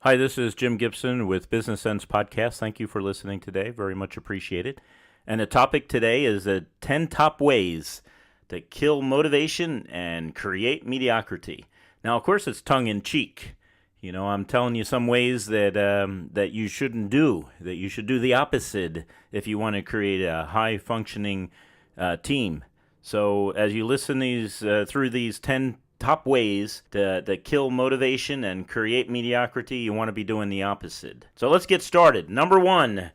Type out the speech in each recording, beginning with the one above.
Hi, this is Jim Gibson with Business Sense Podcast. Thank you for listening today. Very much appreciated. And the topic today is the 10 top ways to kill motivation and create mediocrity. Now, of course, it's tongue in cheek. I'm telling you some ways that you shouldn't do, that you should do the opposite if you want to create a high functioning team. So as you listen through these 10 top ways to kill motivation and create mediocrity, you want to be doing the opposite. So let's get started. Number one,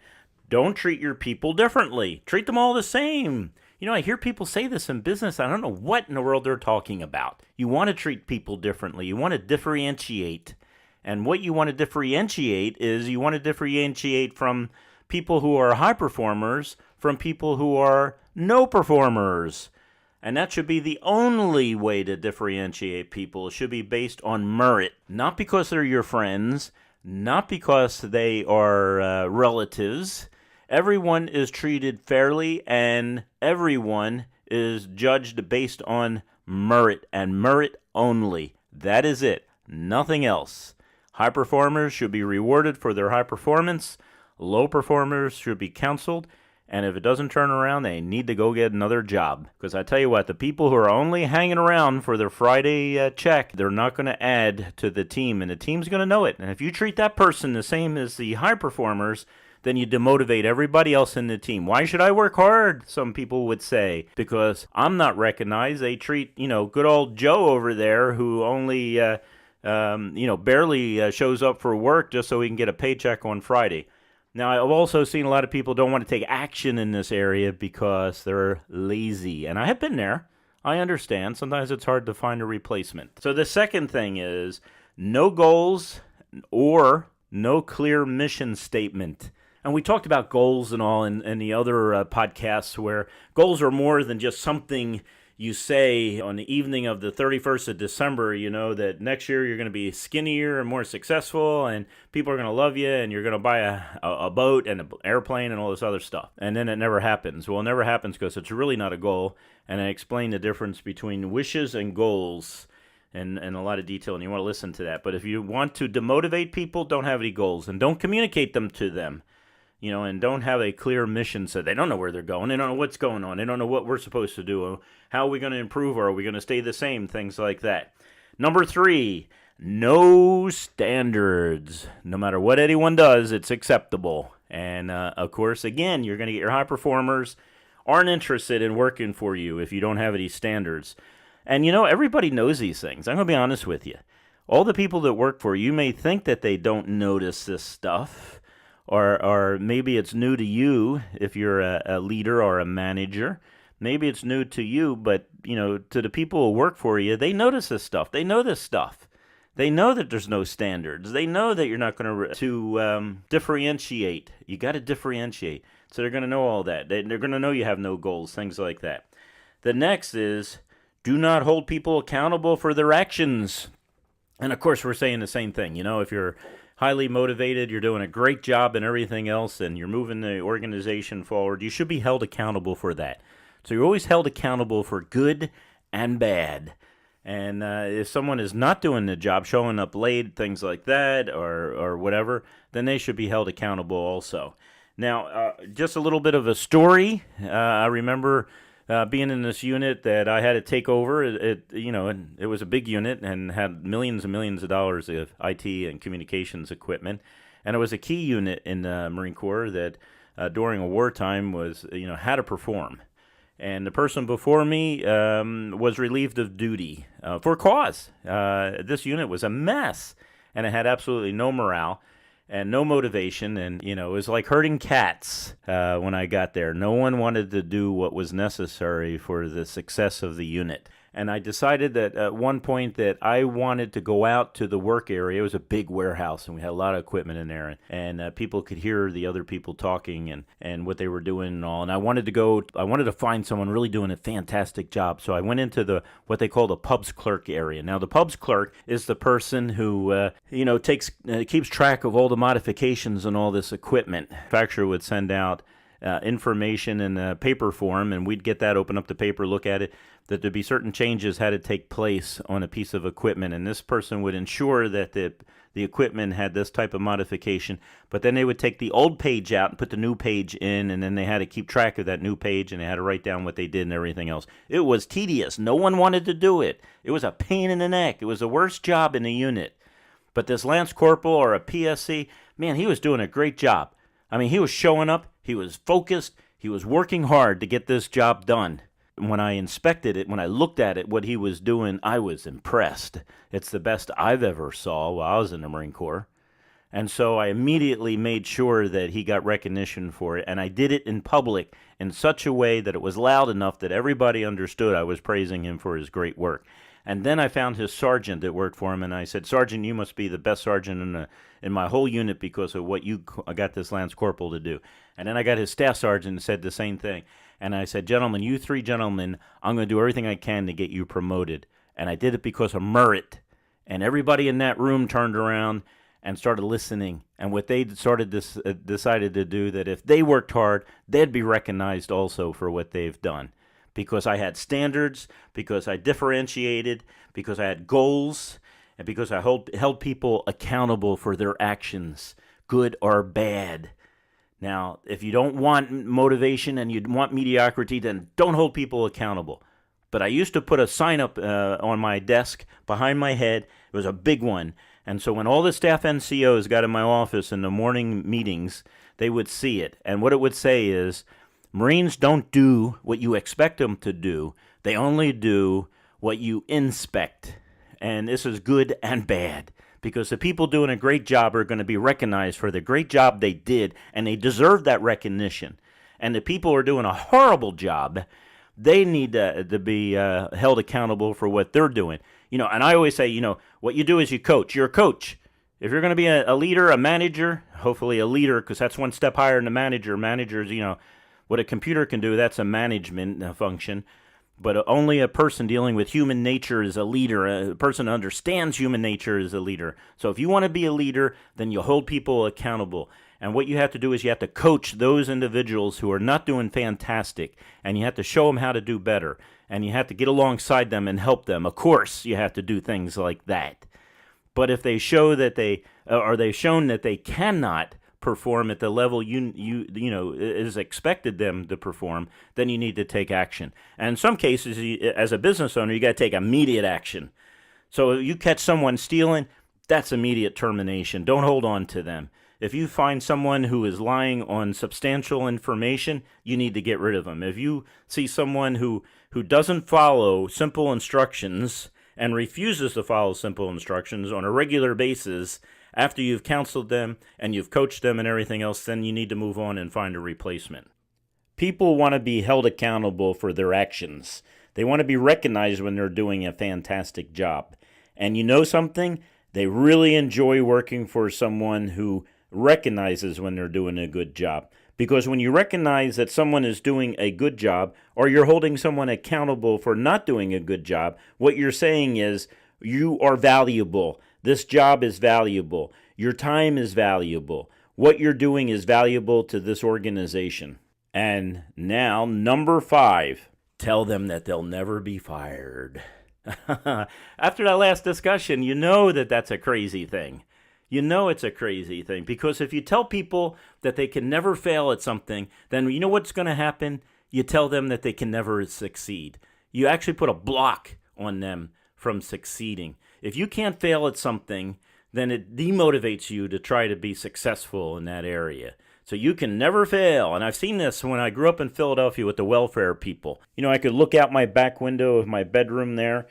don't treat your people differently. Treat them all the same. I hear people say this in business. I don't know what in the world they're talking about. You want to treat people differently. You want to differentiate. And what you want to differentiate is you want to differentiate from people who are high performers from people who are no performers. And that should be the only way to differentiate people. It should be based on merit, not because they're your friends, not because they are relatives. Everyone is treated fairly, and everyone is judged based on merit, and merit only. That is it, nothing else. High performers should be rewarded for their high performance. Low performers should be counseled. And if it doesn't turn around, they need to go get another job. Because I tell you what, the people who are only hanging around for their Friday check, they're not going to add to the team. And the team's going to know it. And if you treat that person the same as the high performers, then you demotivate everybody else in the team. Why should I work hard? Some people would say. Because I'm not recognized. They treat, good old Joe over there who only, barely shows up for work just so he can get a paycheck on Friday. Now, I've also seen a lot of people don't want to take action in this area because they're lazy. And I have been there. I understand. Sometimes it's hard to find a replacement. So the second thing is no goals or no clear mission statement. And we talked about goals and all in the other podcasts where goals are more than just something you say on the evening of the 31st of December, that next year you're going to be skinnier and more successful and people are going to love you and you're going to buy a boat and an airplane and all this other stuff. And then it never happens. Well, it never happens because it's really not a goal. And I explain the difference between wishes and goals in a lot of detail, and you want to listen to that. But if you want to demotivate people, don't have any goals and don't communicate them to them. And don't have a clear mission so they don't know where they're going. They don't know what's going on. They don't know what we're supposed to do. How are we going to improve? Or are we going to stay the same? Things like that. Number 3, no standards. No matter what anyone does, it's acceptable. And, of course, again, you're going to get your high performers aren't interested in working for you if you don't have any standards. And, everybody knows these things. I'm going to be honest with you. All the people that work for you may think that they don't notice this stuff. Or maybe it's new to you if you're a leader or a manager. Maybe it's new to you, but, to the people who work for you, they notice this stuff. They know this stuff. They know that there's no standards. They know that you're not going to differentiate. You got to differentiate. So they're going to know all that. They're going to know you have no goals, things like that. The next is do not hold people accountable for their actions. And, of course, we're saying the same thing. If you're highly motivated, you're doing a great job and everything else, and you're moving the organization forward, you should be held accountable for that. So you're always held accountable for good and bad. And if someone is not doing the job, showing up late, things like that, or whatever, then they should be held accountable also. Now, just a little bit of a story. I remember being in this unit that I had to take over. It was a big unit and had millions and millions of dollars of IT and communications equipment. And it was a key unit in the Marine Corps that during a wartime was, had to perform. And the person before me was relieved of duty for cause. This unit was a mess, and it had absolutely no morale and no motivation, and, it was like herding cats when I got there. No one wanted to do what was necessary for the success of the unit. And I decided that at one point that I wanted to go out to the work area. It was a big warehouse, and we had a lot of equipment in there, and people could hear the other people talking and what they were doing and all. And I wanted to find someone really doing a fantastic job. So I went into what they call the pubs clerk area. Now, the pubs clerk is the person who, keeps track of all the modifications and all this equipment. The manufacturer would send out information in a paper form, and we'd get that, open up the paper, look at it. that there'd be certain changes had to take place on a piece of equipment, and this person would ensure that the equipment had this type of modification, but then they would take the old page out and put the new page in, and then they had to keep track of that new page, and they had to write down what they did and everything else. It was tedious. No one wanted to do it. It was a pain in the neck. It was the worst job in the unit. But this Lance Corporal or a PSC, man, he was doing a great job. I mean, he was showing up. He was focused. He was working hard to get this job done. When I inspected it, when I looked at it, what he was doing, I was impressed. It's the best I've ever saw while I was in the Marine Corps. And so I immediately made sure that he got recognition for it, and I did it in public in such a way that it was loud enough that everybody understood I was praising him for his great work. And then I found his sergeant that worked for him, and I said, "Sergeant, you must be the best sergeant in my whole unit because of what you got this Lance Corporal to do." And then I got his staff sergeant and said the same thing. And I said, "Gentlemen, you three gentlemen, I'm going to do everything I can to get you promoted." And I did it because of merit. And everybody in that room turned around and started listening. And what they decided to do, that if they worked hard, they'd be recognized also for what they've done. Because I had standards, because I differentiated, because I had goals, and because I held people accountable for their actions, good or bad. Now, if you don't want motivation and you want mediocrity, then don't hold people accountable. But I used to put a sign up on my desk behind my head. It was a big one. And so when all the staff NCOs got in my office in the morning meetings, they would see it. And what it would say is, Marines don't do what you expect them to do. They only do what you inspect. And this is good and bad. Because the people doing a great job are going to be recognized for the great job they did, and they deserve that recognition. And the people who are doing a horrible job, they need to be held accountable for what they're doing. And I always say, what you do is you coach. You're a coach. If you're going to be a leader, a manager, hopefully a leader, because that's one step higher than a manager. Managers, what a computer can do, that's a management function. But only a person dealing with human nature is a leader. A person who understands human nature is a leader. So if you want to be a leader, then you hold people accountable. And what you have to do is you have to coach those individuals who are not doing fantastic. And you have to show them how to do better. And you have to get alongside them and help them. Of course, you have to do things like that. But if they show that they've shown that they cannot perform at the level is expected them to perform, then you need to take action. And in some cases, as a business owner, you got to take immediate action. So if you catch someone stealing, that's immediate termination. Don't hold on to them. If you find someone who is lying on substantial information, you need to get rid of them. If you see someone who doesn't follow simple instructions and refuses to follow simple instructions on a regular basis, after you've counseled them and you've coached them and everything else, then you need to move on and find a replacement. People want to be held accountable for their actions. They want to be recognized when they're doing a fantastic job. And you know something? They really enjoy working for someone who recognizes when they're doing a good job. Because when you recognize that someone is doing a good job, or you're holding someone accountable for not doing a good job, what you're saying is, you are valuable. This job is valuable. Your time is valuable. What you're doing is valuable to this organization. And now, number 5, tell them that they'll never be fired. After that last discussion, you know that that's a crazy thing. You know it's a crazy thing. Because if you tell people that they can never fail at something, then you know what's going to happen? You tell them that they can never succeed. You actually put a block on them from succeeding. If you can't fail at something, then it demotivates you to try to be successful in that area. So you can never fail. And I've seen this when I grew up in Philadelphia with the welfare people. I could look out my back window of my bedroom there,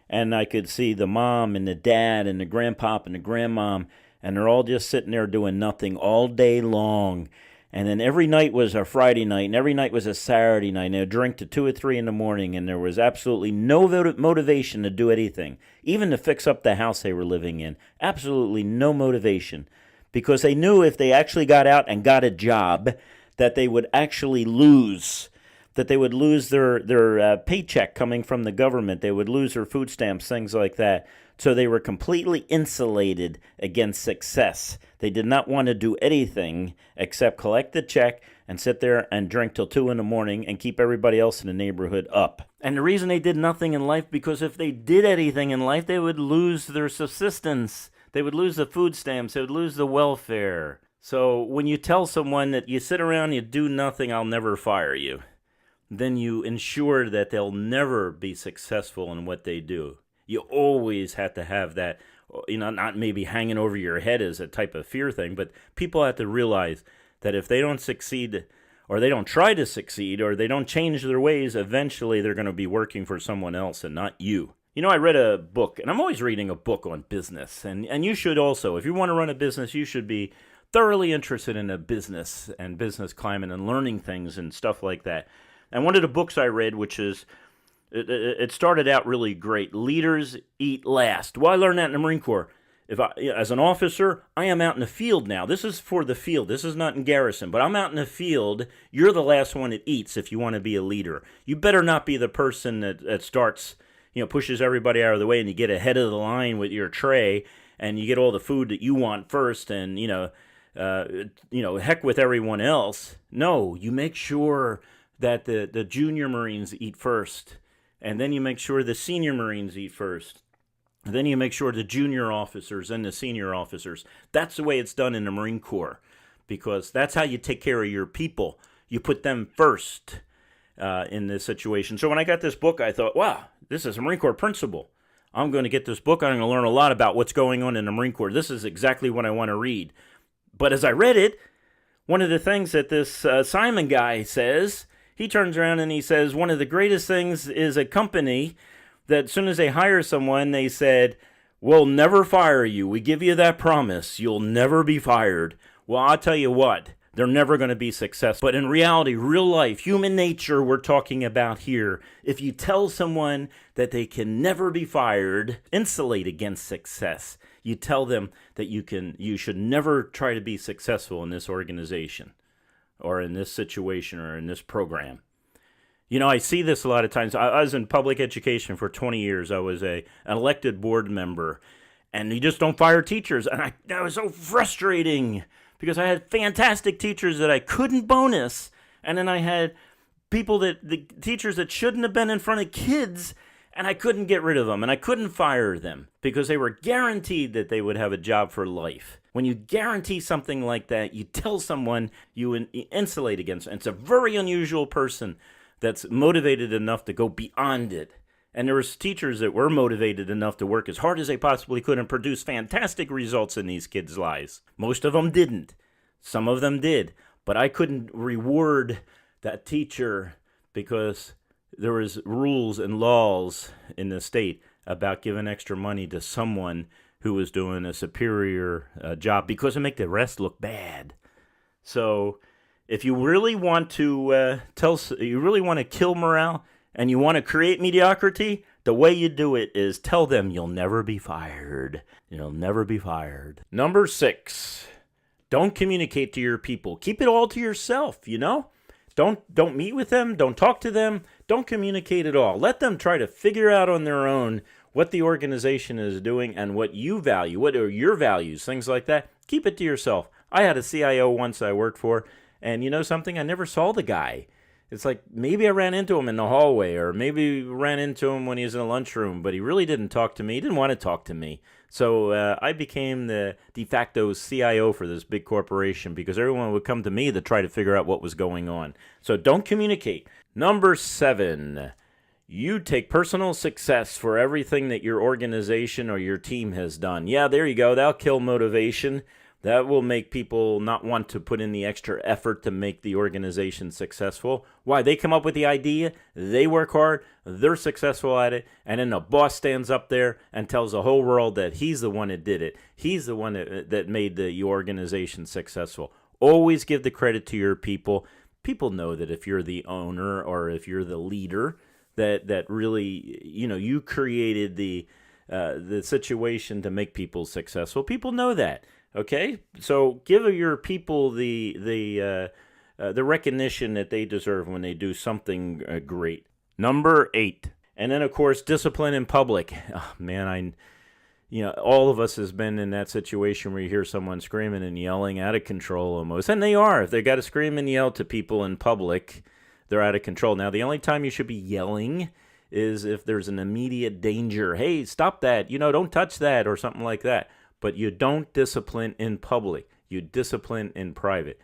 and I could see the mom and the dad and the grandpop and the grandmom, and they're all just sitting there doing nothing all day long. And then every night was a Friday night, and every night was a Saturday night, and they'd drink to 2 or 3 in the morning, and there was absolutely no motivation to do anything, even to fix up the house they were living in. Absolutely no motivation, because they knew if they actually got out and got a job, that they would actually lose. that they would lose their paycheck coming from the government. They would lose their food stamps, things like that. So they were completely insulated against success. They did not want to do anything except collect the check and sit there and drink till 2 in the morning and keep everybody else in the neighborhood up. And the reason they did nothing in life, because if they did anything in life, they would lose their subsistence. They would lose the food stamps. They would lose the welfare. So when you tell someone that you sit around, you do nothing, I'll never fire you, then you ensure that they'll never be successful in what they do. You always have to have that, not maybe hanging over your head as a type of fear thing, but people have to realize that if they don't succeed, or they don't try to succeed, or they don't change their ways, eventually they're going to be working for someone else and not you. I read a book, and I'm always reading a book on business, and you should also. If you want to run a business, you should be thoroughly interested in a business and business climate and learning things and stuff like that. And one of the books I read, which is, it started out really great. Leaders eat last. Well, I learned that in the Marine Corps. As an officer, I am out in the field now. This is for the field. This is not in garrison, but I'm out in the field. You're the last one that eats if you want to be a leader. You better not be the person that starts, pushes everybody out of the way, and you get ahead of the line with your tray and you get all the food that you want first, and heck with everyone else. No, you make sure that the junior Marines eat first, and then you make sure the senior Marines eat first. And then you make sure the junior officers and the senior officers. That's the way it's done in the Marine Corps, because that's how you take care of your people. You put them first in this situation. So when I got this book, I thought, wow, this is a Marine Corps principle. I'm going to get this book. I'm going to learn a lot about what's going on in the Marine Corps. This is exactly what I want to read. But as I read it, one of the things that this Simon guy says, he turns around and he says, one of the greatest things is a company that as soon as they hire someone, they said, we'll never fire you. We give you that promise. You'll never be fired. Well, I'll tell you what, they're never going to be successful. But in reality, real life, human nature we're talking about here, if you tell someone that they can never be fired, insulate against success. You tell them that you should never try to be successful in this organization or in this situation or in this program. I see this a lot of times. I was in public education for 20 years. I was an elected board member, and you just don't fire teachers. And that was so frustrating because I had fantastic teachers that I couldn't bonus, and then I had the teachers that shouldn't have been in front of kids, and I couldn't get rid of them, and I couldn't fire them because they were guaranteed that they would have a job for life. When you guarantee something like that, you tell someone you insulate against it. And it's a very unusual person that's motivated enough to go beyond it. And there was teachers that were motivated enough to work as hard as they possibly could and produce fantastic results in these kids' lives. Most of them didn't. Some of them did. But I couldn't reward that teacher because there was rules and laws in the state about giving extra money to someone who was doing a superior job because it make the rest look bad. So if you really want to you really want to kill morale and you want to create mediocrity, the way you do it is tell them you'll never be fired. You'll never be fired. Number 6, don't communicate to your people. Keep it all to yourself, Don't meet with them. Don't talk to them. Don't communicate at all. Let them try to figure out on their own what the organization is doing and what you value. What are your values? Things like that. Keep it to yourself. I had a CIO once I worked for, and you know something? I never saw the guy. It's like maybe I ran into him in the hallway or maybe ran into him when he was in the lunchroom, but he really didn't talk to me. He didn't want to talk to me. So I became the de facto CIO for this big corporation because everyone would come to me to try to figure out what was going on. So don't communicate. Number 7, you take personal success for everything that your organization or your team has done. Yeah, there you go. That'll kill motivation. That will make people not want to put in the extra effort to make the organization successful. Why? They come up with the idea, they work hard, they're successful at it, and then the boss stands up there and tells the whole world that he's the one that did it. He's the one that made the organization successful. Always give the credit to your people. People know that if you're the owner or if you're the leader, that really, you created the situation to make people successful. People know that. Okay, so give your people the the recognition that they deserve when they do something great. Number 8. And then, of course, discipline in public. Oh, man, all of us has been in that situation where you hear someone screaming and yelling out of control almost. And they are. If they got to scream and yell to people in public, they're out of control. Now, the only time you should be yelling is if there's an immediate danger. Hey, stop that. Don't touch that or something like that. But you don't discipline in public. You discipline in private.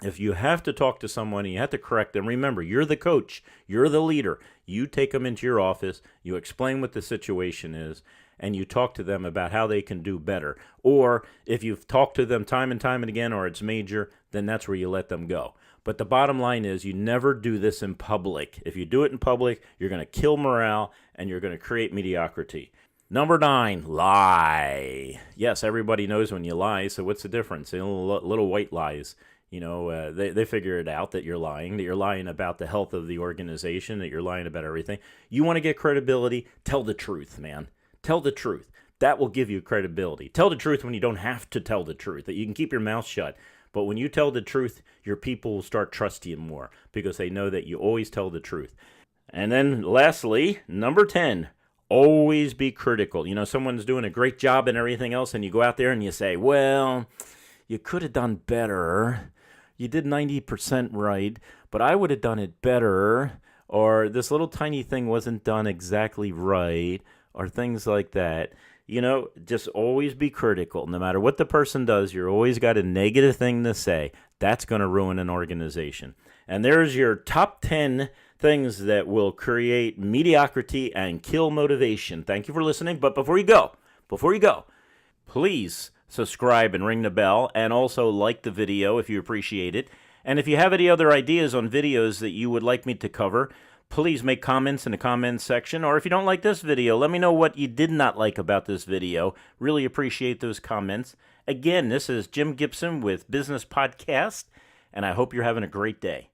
If you have to talk to someone and you have to correct them, remember, you're the coach. You're the leader. You take them into your office. You explain what the situation is, and you talk to them about how they can do better. Or if you've talked to them time and time and again, or it's major, then that's where you let them go. But the bottom line is you never do this in public. If you do it in public, you're going to kill morale and you're going to create mediocrity. Number 9, lie. Yes, everybody knows when you lie, so what's the difference? Little white lies. They figure it out that you're lying about the health of the organization, that you're lying about everything. You want to get credibility? Tell the truth, man. Tell the truth. That will give you credibility. Tell the truth when you don't have to tell the truth, that you can keep your mouth shut. But when you tell the truth, your people will start trusting you more because they know that you always tell the truth. And then lastly, number 10, always be critical. Someone's doing a great job and everything else, and you go out there and you say, well, you could have done better. You did 90% right, but I would have done it better. Or this little tiny thing wasn't done exactly right, or things like that. Just always be critical. No matter what the person does, you're always got a negative thing to say. That's going to ruin an organization. And there's your top 10 things that will create mediocrity and kill motivation. Thank you for listening. But before you go, please subscribe and ring the bell, and also like the video if you appreciate it. And if you have any other ideas on videos that you would like me to cover, please make comments in the comments section. Or if you don't like this video, let me know what you did not like about this video. Really appreciate those comments. Again, this is Jim Gibson with Business Podcast, and I hope you're having a great day.